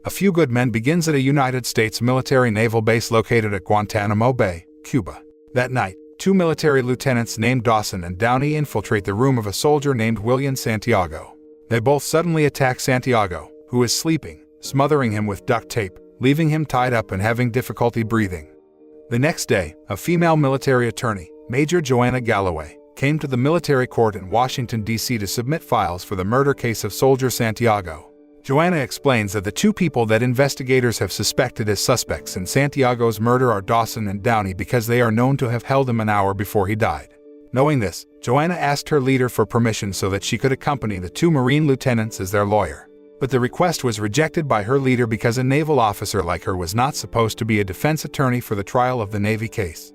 A Few Good Men begins at a United States military naval base located at Guantanamo Bay, Cuba. That night, two military lieutenants named Dawson and Downey infiltrate the room of a soldier named William Santiago. They both suddenly attack Santiago, who is sleeping, smothering him with duct tape, leaving him tied up and having difficulty breathing. The next day, a female military attorney, Major Joanna Galloway, came to the military court in Washington, D.C. to submit files for the murder case of soldier Santiago. Joanna explains that the two people that investigators have suspected as suspects in Santiago's murder are Dawson and Downey because they are known to have held him an hour before he died. Knowing this, Joanna asked her leader for permission so that she could accompany the two Marine lieutenants as their lawyer. But the request was rejected by her leader because a naval officer like her was not supposed to be a defense attorney for the trial of the Navy case.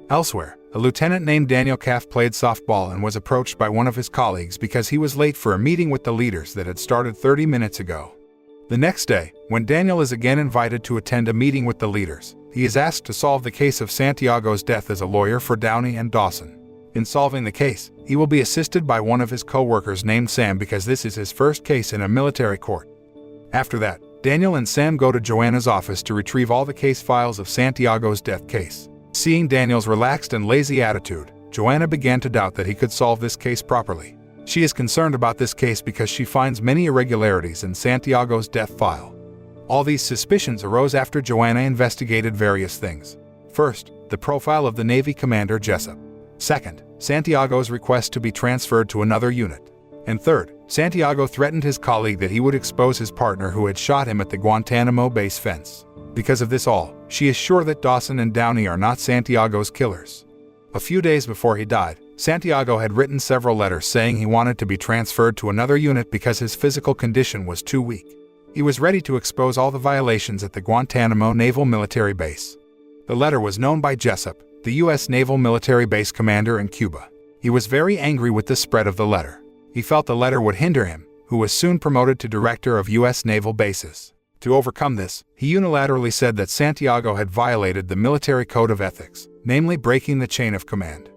Elsewhere, a lieutenant named Daniel Kaffee played softball and was approached by one of his colleagues because he was late for a meeting with the leaders that had started 30 minutes ago. The next day, when Daniel is again invited to attend a meeting with the leaders, he is asked to solve the case of Santiago's death as a lawyer for Downey and Dawson. In solving the case, he will be assisted by one of his co-workers named Sam because this is his first case in a military court. After that, Daniel and Sam go to Joanna's office to retrieve all the case files of Santiago's death case. Seeing Daniel's relaxed and lazy attitude, Joanna began to doubt that he could solve this case properly. She is concerned about this case because she finds many irregularities in Santiago's death file. All these suspicions arose after Joanna investigated various things. First, the profile of the Navy commander Jessup. Second, Santiago's request to be transferred to another unit. And third, Santiago threatened his colleague that he would expose his partner who had shot him at the Guantanamo base fence. Because of this all, she is sure that Dawson and Downey are not Santiago's killers. A few days before he died, Santiago had written several letters saying he wanted to be transferred to another unit because his physical condition was too weak. He was ready to expose all the violations at the Guantanamo Naval Military Base. The letter was known by Jessup, the U.S. Naval Military Base commander in Cuba. He was very angry with the spread of the letter. He felt the letter would hinder him, who was soon promoted to director of U.S. naval bases. To overcome this, he unilaterally said that Santiago had violated the military code of ethics, namely breaking the chain of command.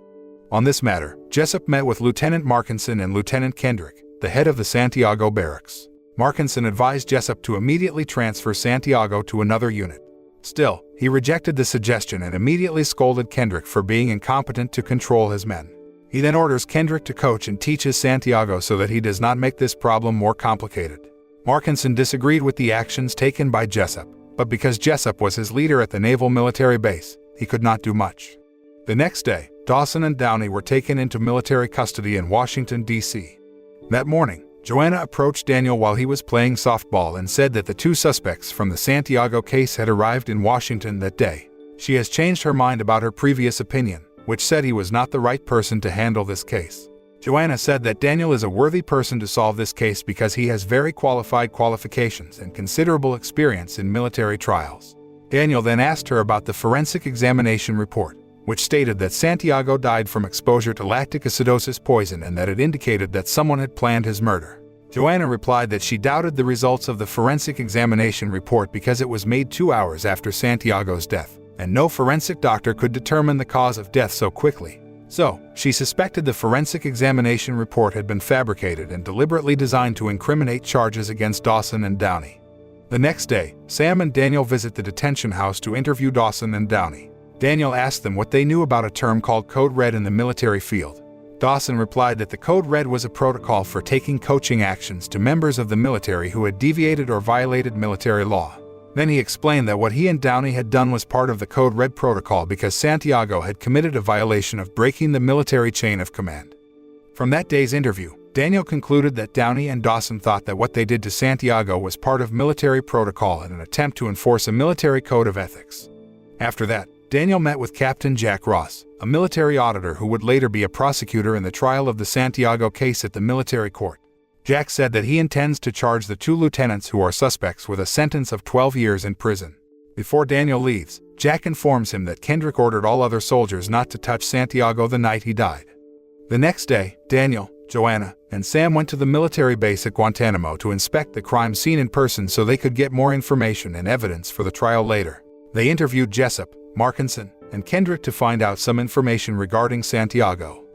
On this matter, Jessup met with Lieutenant Markinson and Lieutenant Kendrick, the head of the Santiago barracks. Markinson advised Jessup to immediately transfer Santiago to another unit. Still, he rejected the suggestion and immediately scolded Kendrick for being incompetent to control his men. He then orders Kendrick to coach and teaches Santiago so that he does not make this problem more complicated. Markinson disagreed with the actions taken by Jessup, but because Jessup was his leader at the naval military base, he could not do much. The next day, Dawson and Downey were taken into military custody in Washington, D.C. That morning, Joanna approached Daniel while he was playing softball and said that the two suspects from the Santiago case had arrived in Washington that day. She has changed her mind about her previous opinion, which said he was not the right person to handle this case. Joanna said that Daniel is a worthy person to solve this case because he has very qualified qualifications and considerable experience in military trials. Daniel then asked her about the forensic examination report, which stated that Santiago died from exposure to lactic acidosis poison and that it indicated that someone had planned his murder. Joanna replied that she doubted the results of the forensic examination report because it was made 2 hours after Santiago's death, and no forensic doctor could determine the cause of death so quickly. So, she suspected the forensic examination report had been fabricated and deliberately designed to incriminate charges against Dawson and Downey. The next day, Sam and Daniel visit the detention house to interview Dawson and Downey. Daniel asked them what they knew about a term called Code Red in the military field. Dawson replied that the Code Red was a protocol for taking coaching actions to members of the military who had deviated or violated military law. Then he explained that what he and Downey had done was part of the Code Red protocol because Santiago had committed a violation of breaking the military chain of command. From that day's interview, Daniel concluded that Downey and Dawson thought that what they did to Santiago was part of military protocol in an attempt to enforce a military code of ethics. After that, Daniel met with Captain Jack Ross, a military auditor who would later be a prosecutor in the trial of the Santiago case at the military court. Jack said that he intends to charge the two lieutenants who are suspects with a sentence of 12 years in prison. Before Daniel leaves, Jack informs him that Kendrick ordered all other soldiers not to touch Santiago the night he died. The next day, Daniel, Joanna, and Sam went to the military base at Guantanamo to inspect the crime scene in person so they could get more information and evidence for the trial later. They interviewed Jessup, Markinson, and Kendrick to find out some information regarding Santiago.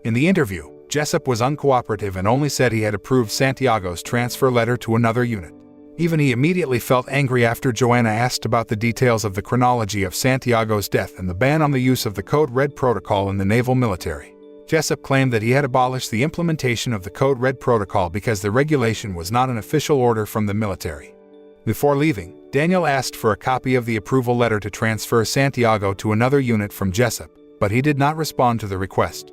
In the interview, Jessup was uncooperative and only said he had approved Santiago's transfer letter to another unit. Even he immediately felt angry after Joanna asked about the details of the chronology of Santiago's death and the ban on the use of the Code Red protocol in the naval military. Jessup claimed that he had abolished the implementation of the Code Red protocol because the regulation was not an official order from the military. Before leaving, Daniel asked for a copy of the approval letter to transfer Santiago to another unit from Jessup, but he did not respond to the request.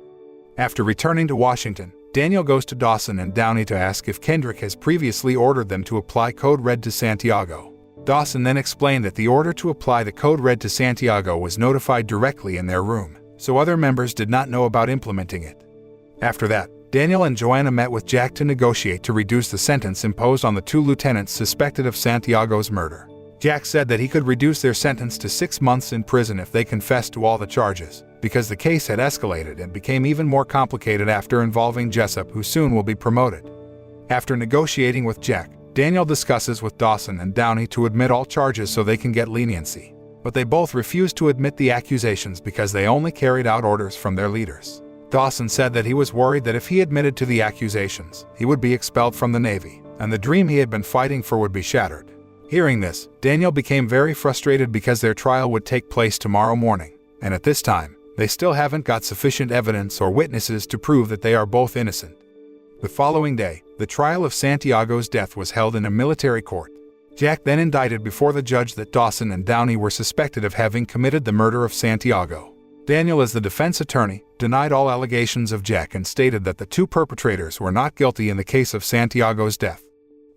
After returning to Washington, Daniel goes to Dawson and Downey to ask if Kendrick has previously ordered them to apply Code Red to Santiago. Dawson then explained that the order to apply the Code Red to Santiago was notified directly in their room, so other members did not know about implementing it. After that, Daniel and Joanna met with Jack to negotiate to reduce the sentence imposed on the 2 lieutenants suspected of Santiago's murder. Jack said that he could reduce their sentence to 6 months in prison if they confessed to all the charges, because the case had escalated and became even more complicated after involving Jessup, who soon will be promoted. After negotiating with Jack, Daniel discusses with Dawson and Downey to admit all charges so they can get leniency, but they both refuse to admit the accusations because they only carried out orders from their leaders. Dawson said that he was worried that if he admitted to the accusations, he would be expelled from the Navy, and the dream he had been fighting for would be shattered. Hearing this, Daniel became very frustrated because their trial would take place tomorrow morning, and at this time, they still haven't got sufficient evidence or witnesses to prove that they are both innocent. The following day, the trial of Santiago's death was held in a military court. Jack then indicted before the judge that Dawson and Downey were suspected of having committed the murder of Santiago. Daniel, as the defense attorney, denied all allegations of Jack and stated that the 2 perpetrators were not guilty in the case of Santiago's death.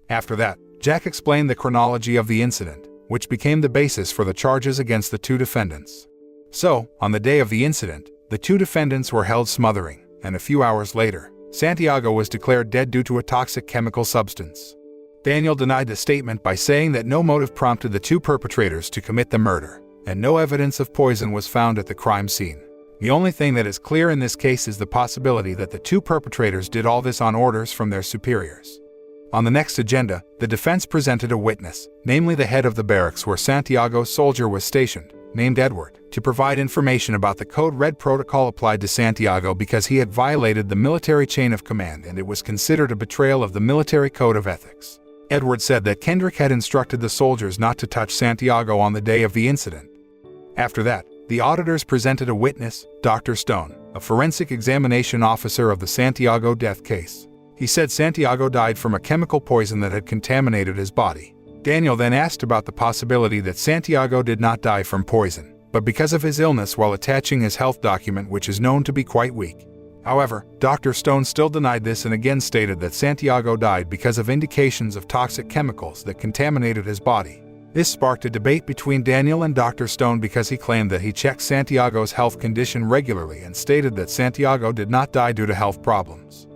After that, Jack explained the chronology of the incident, which became the basis for the charges against the 2 defendants. So, on the day of the incident, the 2 defendants were held smothering, and a few hours later, Santiago was declared dead due to a toxic chemical substance. Daniel denied the statement by saying that no motive prompted the 2 perpetrators to commit the murder, and no evidence of poison was found at the crime scene. The only thing that is clear in this case is the possibility that the 2 perpetrators did all this on orders from their superiors. On the next agenda, the defense presented a witness, namely the head of the barracks where Santiago's soldier was stationed, named Edward, to provide information about the Code Red protocol applied to Santiago because he had violated the military chain of command and it was considered a betrayal of the military code of ethics. Edward said that Kendrick had instructed the soldiers not to touch Santiago on the day of the incident. After that, the auditors presented a witness, Dr. Stone, a forensic examination officer of the Santiago death case. He said Santiago died from a chemical poison that had contaminated his body. Daniel then asked about the possibility that Santiago did not die from poison, but because of his illness while attaching his health document, which is known to be quite weak. However, Dr. Stone still denied this and again stated that Santiago died because of indications of toxic chemicals that contaminated his body. This sparked a debate between Daniel and Dr. Stone because he claimed that he checked Santiago's health condition regularly and stated that Santiago did not die due to health problems.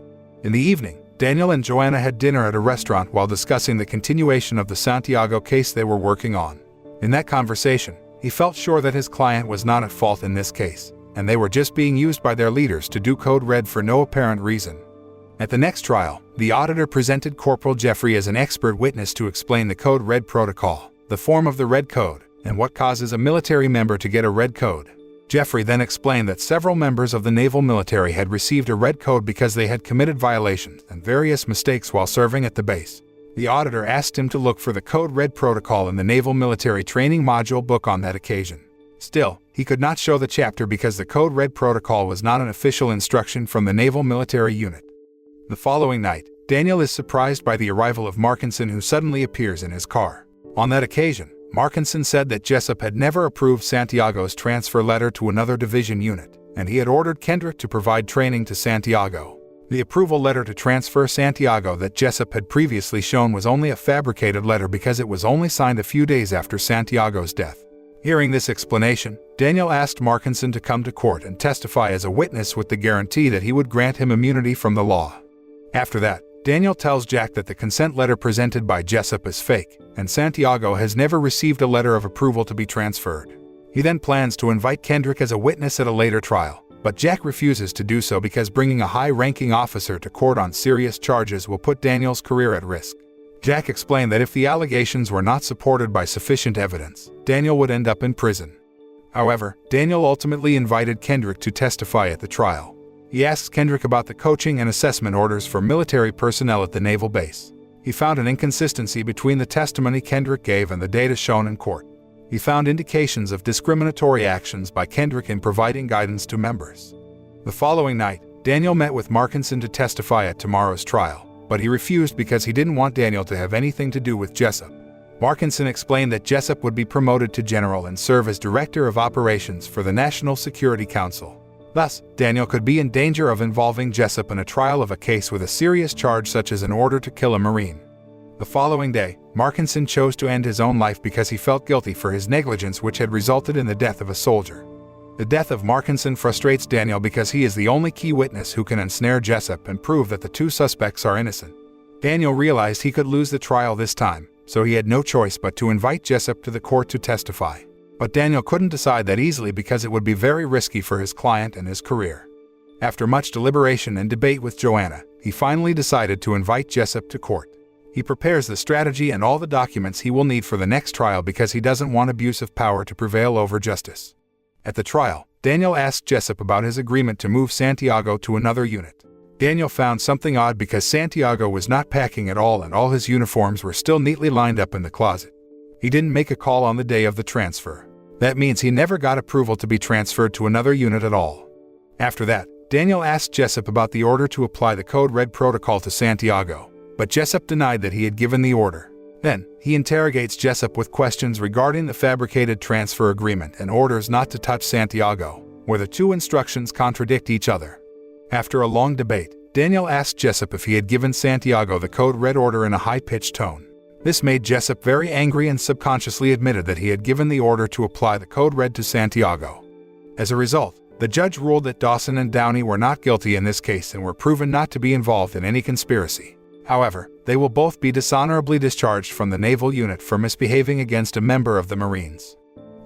In the evening, Daniel and Joanna had dinner at a restaurant while discussing the continuation of the Santiago case they were working on. In that conversation, he felt sure that his client was not at fault in this case, and they were just being used by their leaders to do Code Red for no apparent reason. At the next trial, the auditor presented Corporal Jeffrey as an expert witness to explain the Code Red protocol, the form of the Red Code, and what causes a military member to get a Red Code. Jeffrey then explained that several members of the naval military had received a Red Code because they had committed violations and various mistakes while serving at the base. The auditor asked him to look for the Code Red protocol in the Naval Military Training Module book on that occasion. Still, he could not show the chapter because the Code Red protocol was not an official instruction from the Naval Military Unit. The following night, Daniel is surprised by the arrival of Markinson, who suddenly appears in his car. On that occasion, Markinson said that Jessup had never approved Santiago's transfer letter to another division unit, and he had ordered Kendrick to provide training to Santiago. The approval letter to transfer Santiago that Jessup had previously shown was only a fabricated letter because it was only signed a few days after Santiago's death. Hearing this explanation, Daniel asked Markinson to come to court and testify as a witness with the guarantee that he would grant him immunity from the law. After that, Daniel tells Jack that the consent letter presented by Jessup is fake, and Santiago has never received a letter of approval to be transferred. He then plans to invite Kendrick as a witness at a later trial, but Jack refuses to do so because bringing a high-ranking officer to court on serious charges will put Daniel's career at risk. Jack explained that if the allegations were not supported by sufficient evidence, Daniel would end up in prison. However, Daniel ultimately invited Kendrick to testify at the trial. He asks Kendrick about the coaching and assessment orders for military personnel at the naval base. He found an inconsistency between the testimony Kendrick gave and the data shown in court. He found indications of discriminatory actions by Kendrick in providing guidance to members. The following night, Daniel met with Markinson to testify at tomorrow's trial, but he refused because he didn't want Daniel to have anything to do with Jessup. Markinson explained that Jessup would be promoted to general and serve as director of operations for the National Security Council. Thus, Daniel could be in danger of involving Jessup in a trial of a case with a serious charge such as an order to kill a Marine. The following day, Markinson chose to end his own life because he felt guilty for his negligence which had resulted in the death of a soldier. The death of Markinson frustrates Daniel because he is the only key witness who can ensnare Jessup and prove that the two suspects are innocent. Daniel realized he could lose the trial this time, so he had no choice but to invite Jessup to the court to testify. But Daniel couldn't decide that easily because it would be very risky for his client and his career. After much deliberation and debate with Joanna, he finally decided to invite Jessup to court. He prepares the strategy and all the documents he will need for the next trial because he doesn't want abuse of power to prevail over justice. At the trial, Daniel asked Jessup about his agreement to move Santiago to another unit. Daniel found something odd because Santiago was not packing at all and all his uniforms were still neatly lined up in the closet. He didn't make a call on the day of the transfer. That means he never got approval to be transferred to another unit at all. After that, Daniel asked Jessup about the order to apply the Code Red protocol to Santiago, but Jessup denied that he had given the order. Then, he interrogates Jessup with questions regarding the fabricated transfer agreement and orders not to touch Santiago, where the two instructions contradict each other. After a long debate, Daniel asked Jessup if he had given Santiago the Code Red order in a high-pitched tone. This made Jessup very angry and subconsciously admitted that he had given the order to apply the Code Red to Santiago. As a result, the judge ruled that Dawson and Downey were not guilty in this case and were proven not to be involved in any conspiracy. However, they will both be dishonorably discharged from the naval unit for misbehaving against a member of the Marines.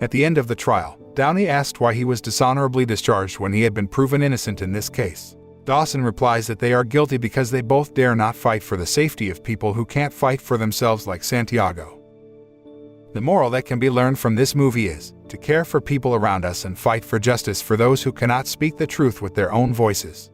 At the end of the trial, Downey asked why he was dishonorably discharged when he had been proven innocent in this case. Dawson replies that they are guilty because they both dare not fight for the safety of people who can't fight for themselves like Santiago. The moral that can be learned from this movie is to care for people around us and fight for justice for those who cannot speak the truth with their own voices.